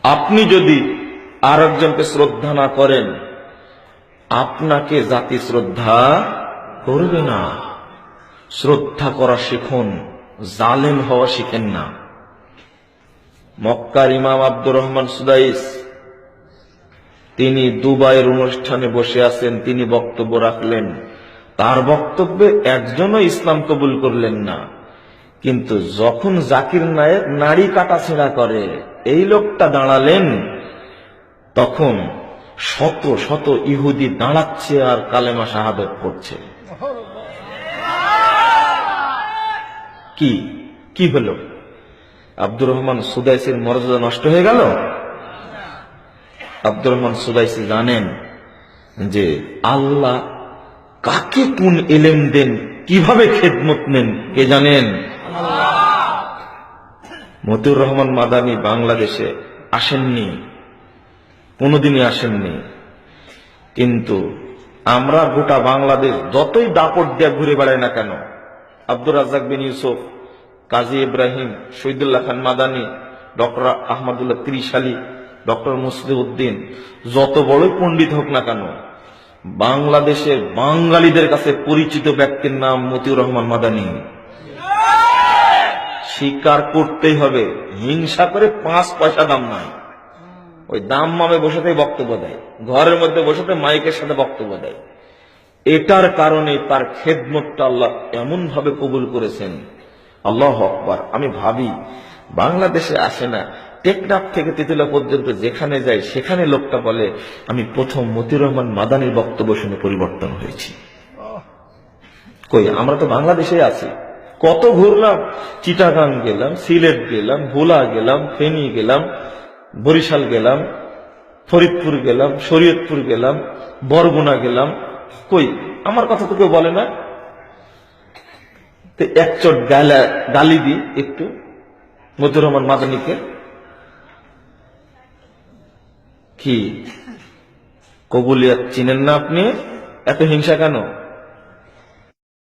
আপনি যদি আর একজনকে শ্রদ্ধা না করেন, আপনাকে জাতি শ্রদ্ধা করবে না। শ্রদ্ধা করা শিখুন, জালেম হওয়া শিখেন না। মক্কার ইমাম আব্দুর রহমান সুদাইস, তিনি দুবাইয়ের অনুষ্ঠানে বসে আছেন, তিনি বক্তব্য রাখলেন। তার বক্তব্যে একজনও ইসলাম কবুল করলেন না। কিন্তু যখন জাকির নায়েক নাড়ি কাটাছেঁড়া করে এই লোকটা দাঁড়ালেন, তখন শত শত ইহুদি দাঁড়াচ্ছে আর কালেমা শাহাদাত পড়ছে। কি কি হলো? আব্দুর রহমান সুদাইসির মর্যাদা নষ্ট হয়ে গেল? আব্দুর রহমান সুদাইসি জানেন যে আল্লাহ কাকে কোন ইলম দেন, কিভাবে খেদমত নেন, কে জানেন? মতিউর রহমান মাদানী বাংলাদেশে আসেননি, কোনোদিনই আসেননি। কিন্তু আমরা গোটা বাংলাদেশ যতই দাপট দিয়ে ঘুরে বেড়াই না কেন, আব্দুর রাজ্জাক বিন ইউসুফ, কাজী ইব্রাহিম, শহীদুল্লাহ খান মাদানী, ডক্টর আহমদুল্লাহ ত্রিশালী, ডক্টর মুসলিউদ্দিন, যত বড়ই পণ্ডিত হোক না কেন, বাংলাদেশের বাঙালিদের কাছে পরিচিত ব্যক্তির নাম মতিউর রহমান মাদানী। স্বীকার করতেই হবে, হিংসা করে 5 পয়সা দাম নাই। ওই দাম মামে বসেতে বক্তব্য দেয়, ঘরের মধ্যে বসেতে মাইকের সাথে বক্তব্য দেয়। এটার কারণে তার খেদমতটা আল্লাহ এমন ভাবে কবুল করেছেন। আল্লাহু আকবার। আমি ভাবি বাংলাদেশে আসে না, টেকনাফ থেকে তেতুলিয়া পর্যন্ত যেখানে যাই সেখানে লোকটা বলে আমি প্রথম মতিউর রহমান মাদানীর বক্তব্য শুনে পরিবর্তন হয়েছি। কই, আমরা তো বাংলাদেশে আছি, কত ঘুরলাম, চিটাগাং গেলাম, সিলেট গেলাম, ভোলা গেলাম, ফেনী গেলাম, বরিশাল গেলাম, ফরিদপুর গেলাম, শরীয়তপুর গেলাম, বরগুনা গেলাম, কই আমার কথা তো কেউ বলে না। এক চট গালি দি একটু মতিউর রহমান মাদানীকে। কি কবুলিয়াত চিনেন না আপনি? এত হিংসা কেন?